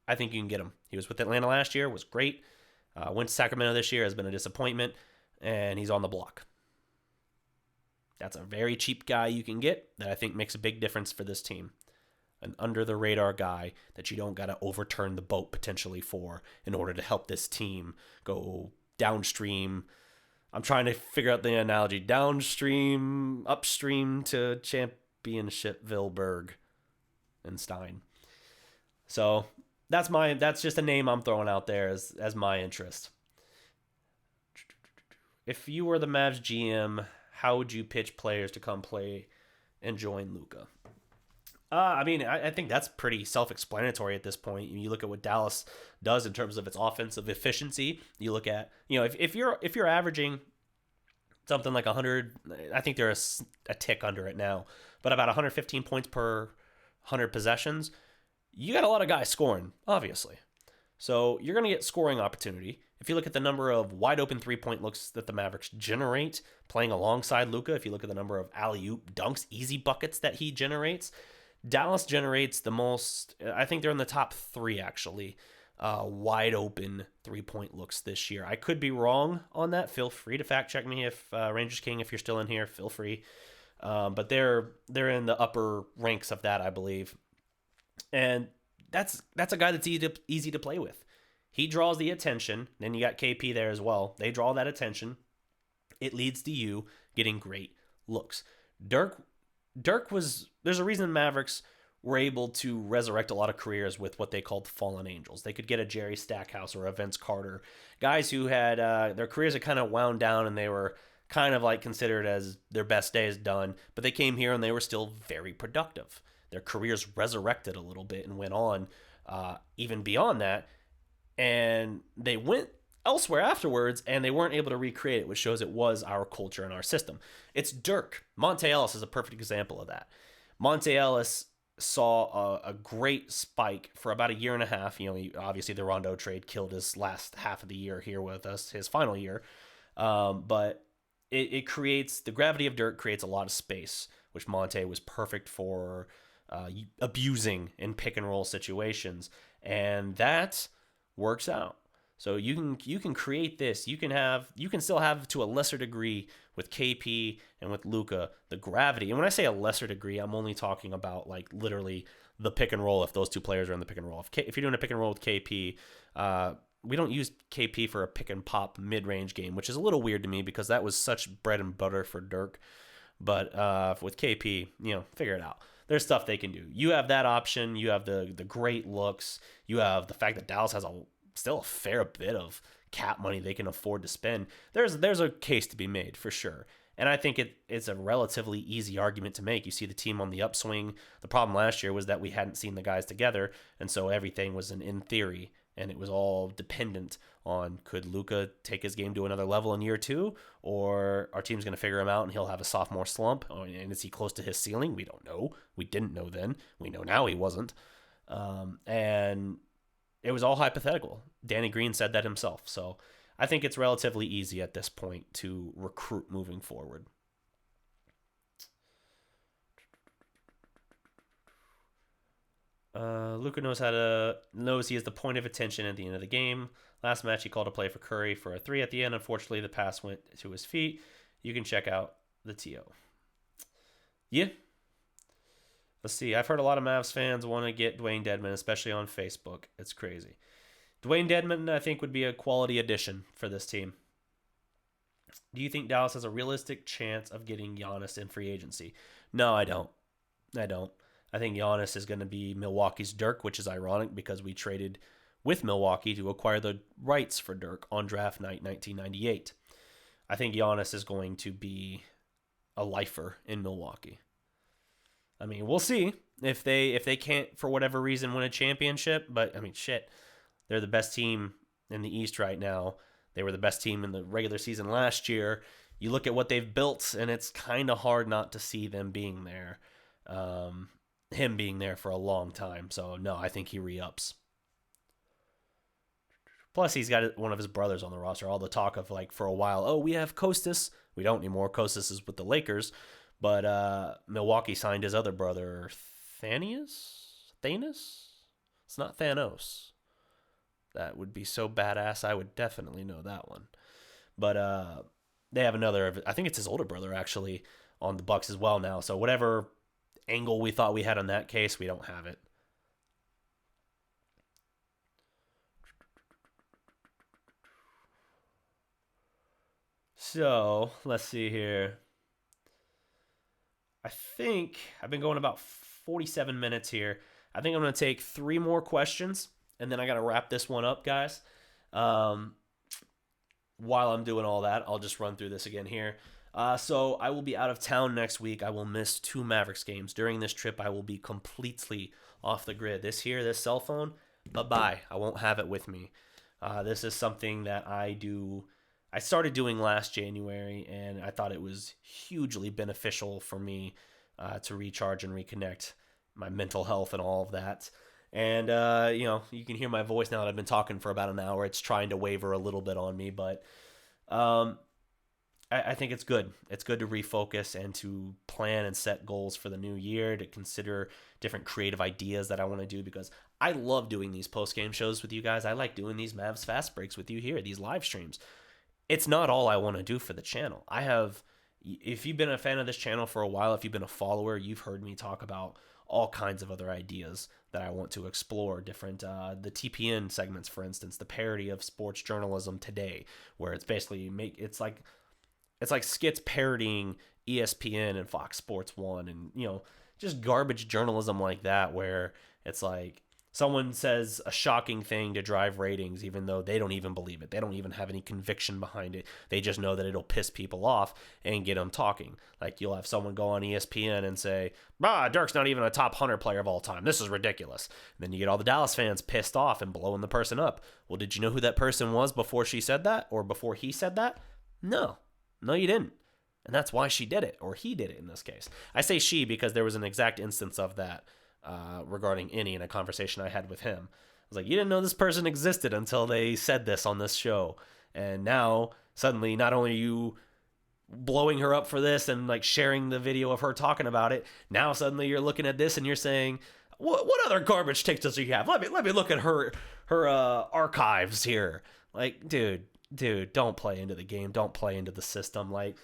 I think you can get him. He was with Atlanta last year, was great. Went to Sacramento this year, has been a disappointment, and he's on the block. That's a very cheap guy you can get that I think makes a big difference for this team. An under-the-radar guy that you don't got to overturn the boat potentially for in order to help this team go downstream. I'm trying to figure out the analogy. Downstream, upstream to Championshipvilleburg and Stein. So that's just a name I'm throwing out there as my interest. If you were the Mavs GM, how would you pitch players to come play and join Luka? I think that's pretty self-explanatory at this point. You look at what Dallas does in terms of its offensive efficiency. You look at, if you're averaging something like 100, I think they're a tick under it now, but about 115 points per 100 possessions, you got a lot of guys scoring, obviously. So you're going to get scoring opportunity. If you look at the number of wide-open three-point looks that the Mavericks generate playing alongside Luka, if you look at the number of alley-oop dunks, easy buckets that he generates, Dallas generates the most. I think they're in the top 3, actually, wide open 3-point looks this year. I could be wrong on that. Feel free to fact check me if Rangers King, if you're still in here, feel free. But they're in the upper ranks of that, I believe. And that's a guy that's easy to play with. He draws the attention. Then you got KP there as well. They draw that attention. It leads to you getting great looks. Dirk was, there's a reason Mavericks were able to resurrect a lot of careers with what they called fallen angels. They could get a Jerry Stackhouse or a Vince Carter, guys who had their careers had kind of wound down and they were kind of like considered as their best days done, but they came here and they were still very productive. Their careers resurrected a little bit and went on even beyond that, and they went elsewhere afterwards, and they weren't able to recreate it, which shows it was our culture and our system. It's Dirk. Monte Ellis is a perfect example of that. Monte Ellis saw a great spike for about a year and a half. Obviously the Rondo trade killed his last half of the year here with us, his final year. But it creates, the gravity of Dirk creates a lot of space, which Monte was perfect for abusing in pick and roll situations. And that works out. So you can create this. You can still have, to a lesser degree with KP and with Luka, the gravity. And when I say a lesser degree, I'm only talking about like literally the pick and roll if those two players are in the pick and roll. If you're doing a pick and roll with KP, we don't use KP for a pick and pop mid-range game, which is a little weird to me because that was such bread and butter for Dirk. But with KP, figure it out. There's stuff they can do. You have that option. You have the great looks. You have the fact that Dallas has still a fair bit of cap money they can afford to spend. There's a case to be made for sure. And I think it's a relatively easy argument to make. You see the team on the upswing. The problem last year was that we hadn't seen the guys together, and so everything was in theory, and it was all dependent on, could Luka take his game to another level in year 2, or our team's going to figure him out and he'll have a sophomore slump, and is he close to his ceiling? We don't know. We didn't know then. We know now he wasn't. And it was all hypothetical. Danny Green said that himself. So I think it's relatively easy at this point to recruit moving forward. Luka knows he is the point of attention at the end of the game. Last match, he called a play for Curry for a 3 at the end. Unfortunately, the pass went to his feet. You can check out the TO. Yeah. Let's see. I've heard a lot of Mavs fans want to get Dwayne Dedmon, especially on Facebook. It's crazy. Dwayne Dedmon, I think, would be a quality addition for this team. Do you think Dallas has a realistic chance of getting Giannis in free agency? No, I don't. I think Giannis is going to be Milwaukee's Dirk, which is ironic because we traded with Milwaukee to acquire the rights for Dirk on draft night 1998. I think Giannis is going to be a lifer in Milwaukee. I mean, we'll see if they can't, for whatever reason, win a championship. But, I mean, shit, they're the best team in the East right now. They were the best team in the regular season last year. You look at what they've built, and it's kind of hard not to see them being there. Him being there for a long time. So, no, I think he re-ups. Plus, he's got one of his brothers on the roster. All the talk of, like, for a while, oh, we have Kostas. We don't anymore. Kostas is with the Lakers. But Milwaukee signed his other brother, Thanos? It's not Thanos. That would be so badass. I would definitely know that one. But they have another, I think it's his older brother, actually, on the Bucks as well now. So whatever angle we thought we had on that case, we don't have it. So, let's see here. I think I've been going about 47 minutes here. I think I'm going to take 3 more questions, and then I got to wrap this one up, guys. While I'm doing all that, I'll just run through this again here. So I will be out of town next week. I will miss 2 Mavericks games. During this trip, I will be completely off the grid. This cell phone, bye-bye. I won't have it with me. This is something that I started doing last January, and I thought it was hugely beneficial for me to recharge and reconnect my mental health and all of that. And, you can hear my voice now that I've been talking for about an hour. It's trying to waver a little bit on me, but I think it's good. It's good to refocus and to plan and set goals for the new year, to consider different creative ideas that I want to do, because I love doing these post-game shows with you guys. I like doing these Mavs Fast Breaks with you here, these live streams. It's not all I want to do for the channel. If you've been a fan of this channel for a while, if you've been a follower, you've heard me talk about all kinds of other ideas that I want to explore. Different, the TPN segments, for instance, the parody of sports journalism today, where it's basically it's like skits parodying ESPN and Fox Sports 1 and, just garbage journalism like that, where it's like someone says a shocking thing to drive ratings, even though they don't even believe it. They don't even have any conviction behind it. They just know that it'll piss people off and get them talking. Like, you'll have someone go on ESPN and say, Dirk's not even a top 100 player of all time. This is ridiculous. And then you get all the Dallas fans pissed off and blowing the person up. Well, did you know who that person was before she said that, or before he said that? No, you didn't. And that's why she did it, or he did it in this case. I say she because there was an exact instance of that regarding Innie in a conversation I had with him. I was like, you didn't know this person existed until they said this on this show. And now, suddenly, not only are you blowing her up for this and like sharing the video of her talking about it, now suddenly you're looking at this and you're saying, what other garbage takes does she have? Let me look at her archives here. Like, dude, don't play into the game. Don't play into the system. Like,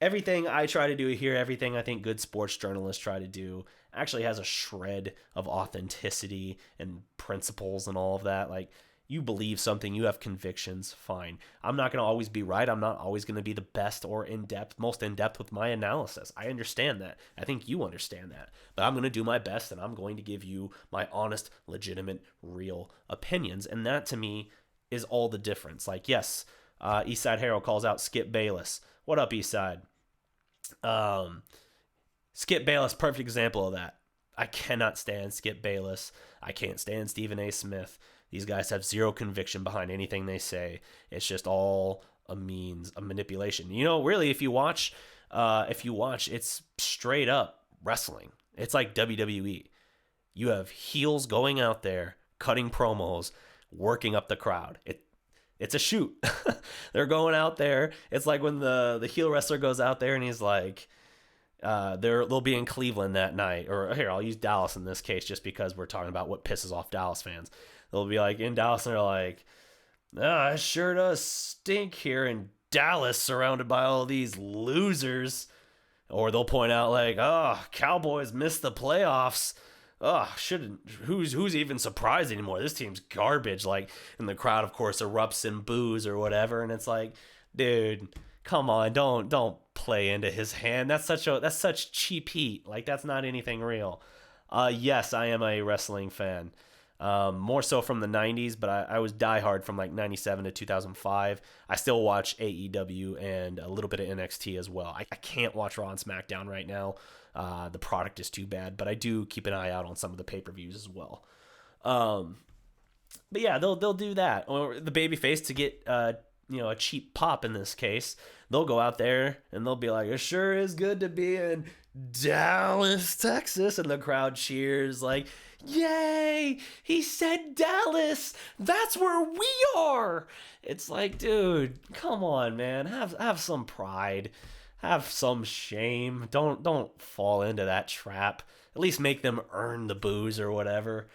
everything I try to do here, everything I think good sports journalists try to do, actually has a shred of authenticity and principles and all of that. Like, you believe something, you have convictions, fine. I'm not going to always be right. I'm not always going to be the best or most in-depth with my analysis. I understand that. I think you understand that. But I'm going to do my best, and I'm going to give you my honest, legitimate, real opinions. And that, to me, is all the difference. Like, yes, Eastside Harold calls out Skip Bayless. What up, Eastside? Skip Bayless, perfect example of that. I cannot stand Skip Bayless. I can't stand Stephen A. Smith. These guys have zero conviction behind anything they say. It's just all a means of manipulation. Really, if you watch, it's straight up wrestling. It's like WWE. You have heels going out there, cutting promos, working up the crowd. It's a shoot. They're going out there. It's like when the heel wrestler goes out there and he's like, they'll be in Cleveland that night. Or here, I'll use Dallas in this case just because we're talking about what pisses off Dallas fans. They'll be like in Dallas and they're like, it sure does stink here in Dallas surrounded by all these losers. Or they'll point out like, Cowboys missed the playoffs. Who's even surprised anymore? This team's garbage. Like, and the crowd, of course, erupts in boos or whatever. And it's like, dude, come on, don't play into his hand. That's such cheap heat. Like, that's not anything real. Yes, I am a wrestling fan. More so from the 90s, but I was diehard from like 97 to 2005. I still watch AEW and a little bit of NXT as well. I can't watch Raw and SmackDown right now. The product is too bad, but I do keep an eye out on some of the pay-per-views as well. But yeah, they'll do that. Or the babyface to get a cheap pop in this case. They'll go out there and they'll be like, it sure is good to be in Dallas, Texas, and the crowd cheers like, yay, he said Dallas, that's where we are. It's like, dude, come on, man, have some pride, have some shame. Don't fall into that trap. At least make them earn the booze or whatever.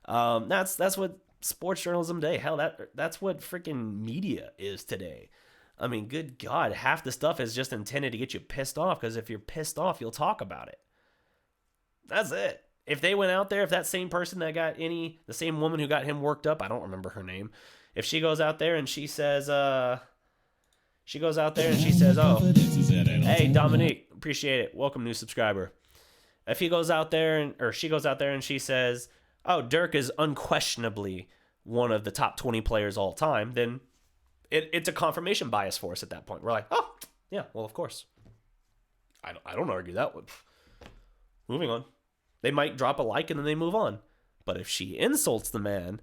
That's what sports journalism today, hell, that's what freaking media is today. I mean, good God, half the stuff is just intended to get you pissed off, because if you're pissed off, you'll talk about it. That's it. If they went out there, if that same person that got the same woman who got him worked up, I don't remember her name, if she goes out there and she says, oh, hey, Dominique, appreciate it. Welcome, new subscriber. If he goes out there or she goes out there and she says, oh, Dirk is unquestionably one of the top 20 players all time, then it's a confirmation bias for us at that point. We're like, oh, yeah, well, of course. I don't argue that one. Moving on. They might drop a like and then they move on. But if she insults the man,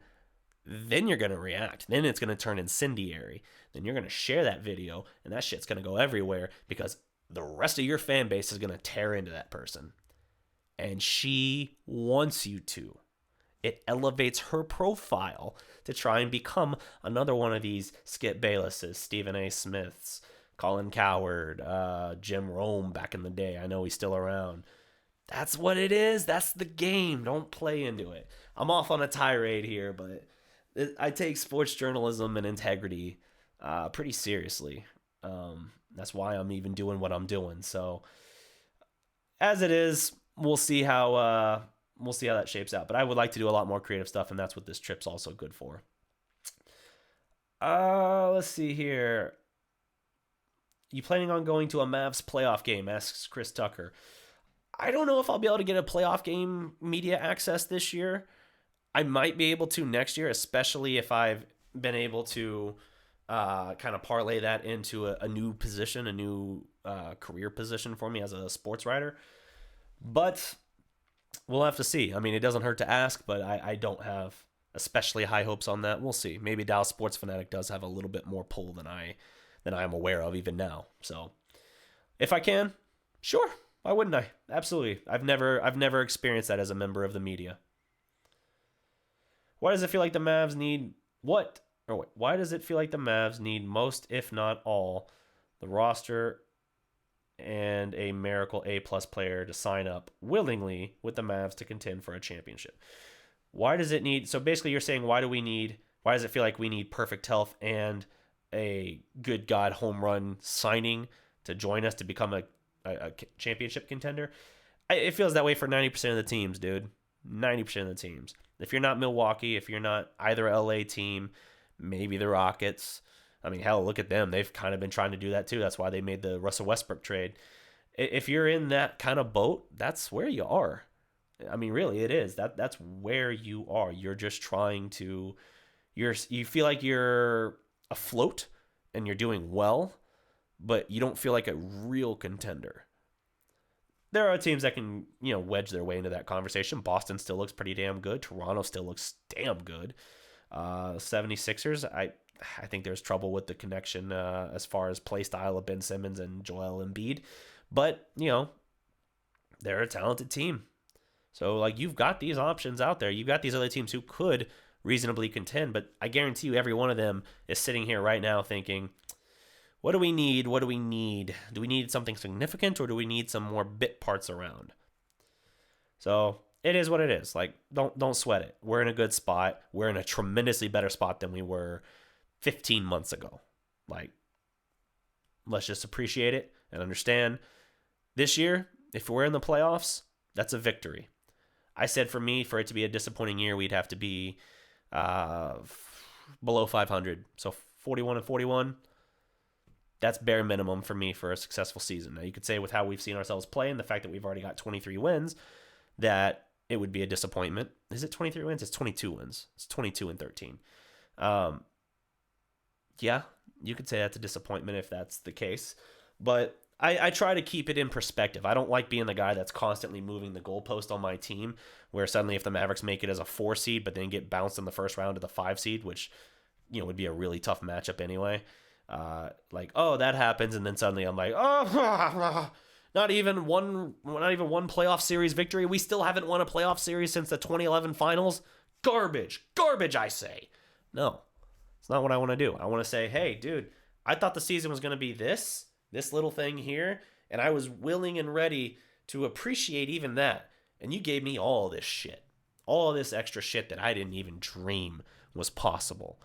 then you're going to react. Then it's going to turn incendiary. Then you're going to share that video, and that shit's going to go everywhere because the rest of your fan base is going to tear into that person. And she wants you to. It elevates her profile to try and become another one of these Skip Baylesses, Stephen A. Smiths, Colin Cowherd, Jim Rome back in the day. I know he's still around. That's what it is. That's the game. Don't play into it. I'm off on a tirade here, but I take sports journalism and integrity pretty seriously. That's why I'm even doing what I'm doing. So, as it is, we'll see how we'll see how that shapes out. But I would like to do a lot more creative stuff, and that's what this trip's also good for. Let's see here. You planning on going to a Mavs playoff game? Asks Chris Tucker. I don't know if I'll be able to get a playoff game media access this year. I might be able to next year, especially if I've been able to kind of parlay that into a new position, a new career position for me as a sports writer. But we'll have to see. I mean, it doesn't hurt to ask, but I don't have especially high hopes on that. We'll see. Maybe Dallas Sports Fanatic does have a little bit more pull than I am aware of even now. So if I can, sure. Why wouldn't I? Absolutely. I've never experienced that as a member of the media. Why does it feel like the Mavs need what? Or wait, why does it feel like the Mavs need most, if not all, the roster and a miracle A-plus player to sign up willingly with the Mavs to contend for a championship? Why does it need... So basically you're saying why does it feel like we need perfect health and a good God home run signing to join us to become a championship contender? It feels that way for 90% of the teams, dude. 90% of the teams. If you're not Milwaukee, if you're not either LA team, maybe the Rockets. I mean, hell, look at them. They've kind of been trying to do that too. That's why they made the Russell Westbrook trade. If you're in that kind of boat, that's where you are. I mean, really, it is. That's where you are. You're just trying to... You feel like you're afloat and you're doing well, but you don't feel like a real contender. There are teams that can, wedge their way into that conversation. Boston still looks pretty damn good. Toronto still looks damn good. 76ers, I think there's trouble with the connection as far as play style of Ben Simmons and Joel Embiid. But, they're a talented team. So, you've got these options out there. You've got these other teams who could reasonably contend, but I guarantee you every one of them is sitting here right now thinking, what do we need? What do we need? Do we need something significant, or do we need some more bit parts around? So it is what it is. Don't sweat it. We're in a good spot. We're in a tremendously better spot than we were 15 months ago. Let's just appreciate it and understand this year, if we're in the playoffs, that's a victory. I said for it to be a disappointing year, we'd have to be below 500. So 41-41. That's bare minimum for me for a successful season. Now, you could say with how we've seen ourselves play and the fact that we've already got 23 wins, that it would be a disappointment. Is it 23 wins? It's 22 wins. It's 22-13. Yeah, you could say that's a disappointment if that's the case. But I try to keep it in perspective. I don't like being the guy that's constantly moving the goalpost on my team, where suddenly if the Mavericks make it as a 4 seed, but then get bounced in the first round to the 5 seed, which would be a really tough matchup anyway. That happens, and then suddenly I'm like, not even one playoff series victory. We still haven't won a playoff series since the 2011 finals. Garbage, I say. No, it's not what I want to do. I want to say, hey, dude, I thought the season was going to be this little thing here, and I was willing and ready to appreciate even that. And you gave me all this shit, all this extra shit that I didn't even dream was possible.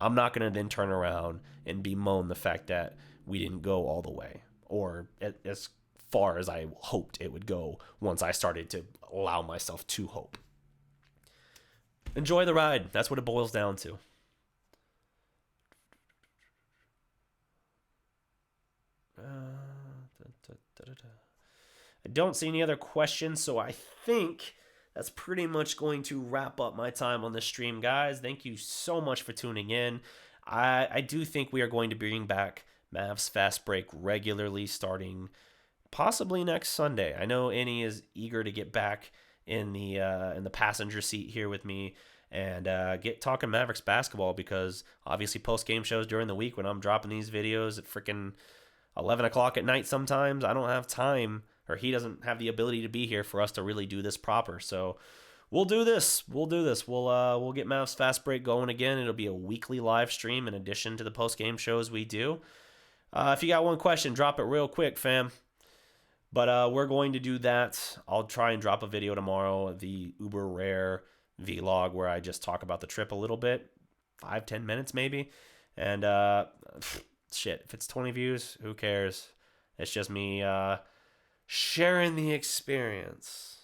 I'm not going to then turn around and bemoan the fact that we didn't go all the way, or as far as I hoped it would go once I started to allow myself to hope. Enjoy the ride. That's what it boils down to. I don't see any other questions, so I think that's pretty much going to wrap up my time on the stream, guys. Thank you so much for tuning in. I do think we are going to bring back Mavs Fastbreak regularly starting possibly next Sunday. I know Annie is eager to get back in the passenger seat here with me and get talking Mavericks basketball, because obviously post-game shows during the week when I'm dropping these videos at freaking 11 o'clock at night sometimes, I don't have time, or he doesn't have the ability to be here for us to really do this proper. So we'll do this. We'll get Mavs Fast Break going again. It'll be a weekly live stream in addition to the post-game shows we do. If you got one question, drop it real quick, fam. But we're going to do that. I'll try and drop a video tomorrow, the uber rare vlog where I just talk about the trip a little bit, 5-10 minutes maybe. And shit, if it's 20 views, who cares? It's just me sharing the experience.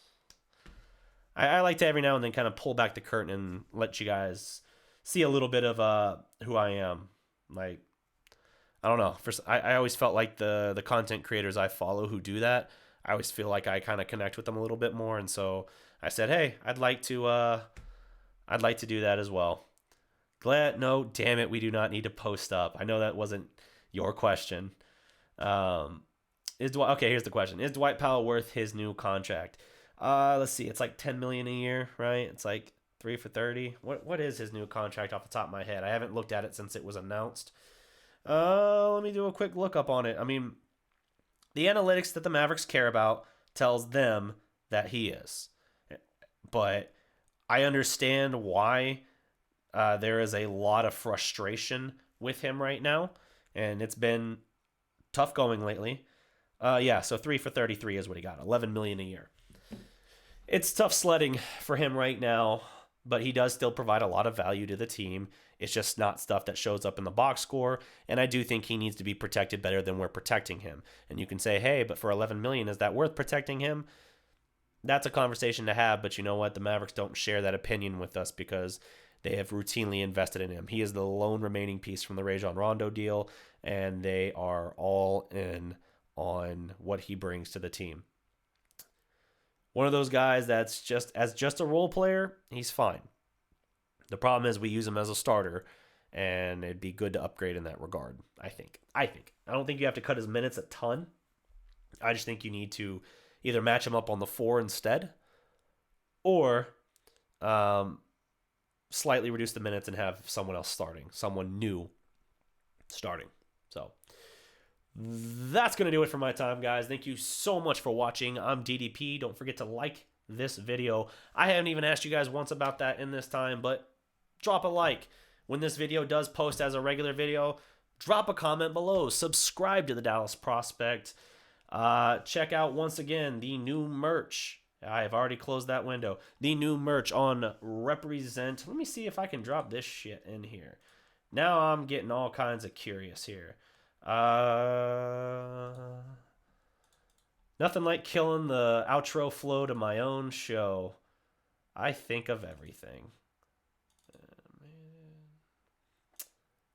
I like to every now and then kind of pull back the curtain and let you guys see a little bit of who I am. Like, I don't know. I always felt like the content creators I follow who do that, I always feel like I kind of connect with them a little bit more. And so I said, hey, I'd like to do that as well. No, damn it, we do not need to post up. I know that wasn't your question. Okay, here's the question. Is Dwight Powell worth his new contract? Let's see. It's like $10 million a year, right? It's like 3 for 30. What is his new contract off the top of my head? I haven't looked at it since it was announced. Let me do a quick look up on it. I mean, the analytics that the Mavericks care about tells them that he is. But I understand why there is a lot of frustration with him right now, and it's been tough going lately. So 3 for 33 is what he got, $11 million a year. It's tough sledding for him right now, but he does still provide a lot of value to the team. It's just not stuff that shows up in the box score, and I do think he needs to be protected better than we're protecting him. And you can say, hey, but for $11 million, is that worth protecting him? That's a conversation to have, but you know what? The Mavericks don't share that opinion with us because they have routinely invested in him. He is the lone remaining piece from the Rajon Rondo deal, and they are all in on what he brings to the team. One of those guys that's just a role player, he's fine. The problem is we use him as a starter, and it'd be good to upgrade in that regard, I think. I don't think you have to cut his minutes a ton. I just think you need to either match him up on the 4 instead, or slightly reduce the minutes and have someone else starting, someone new starting. So that's going to do it for my time, guys. Thank you so much for watching. I'm DDP. Don't forget to like this video. I haven't even asked you guys once about that in this time, but drop a like. When this video does post as a regular video, drop a comment below. Subscribe to the Dallas Prospect. Check out, once again, the new merch. I have already closed that window. The new merch on Represent. Let me see if I can drop this shit in here. Now I'm getting all kinds of curious here. Nothing like killing the outro flow to my own show. I think of everything.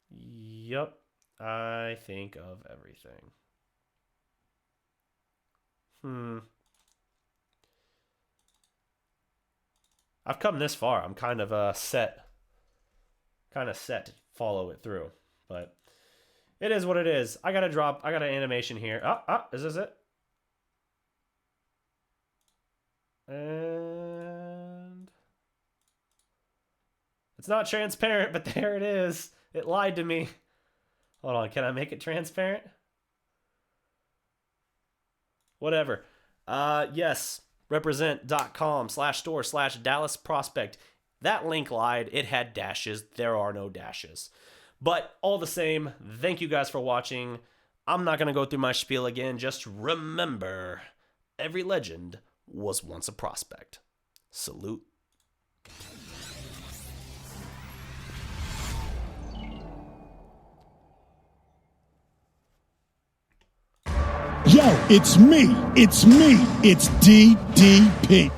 Yep, I think of everything. I've come this far. I'm kind of set to follow it through, but it is what it is. I got an animation here. Is this it? And it's not transparent, but there it is. It lied to me. Hold on, can I make it transparent? Whatever. Yes, represent.com/store/Dallas Prospect. That link lied. It had dashes. There are no dashes. But all the same, thank you guys for watching. I'm not going to go through my spiel again. Just remember, every legend was once a prospect. Salute.
Yo, it's me, it's DDP.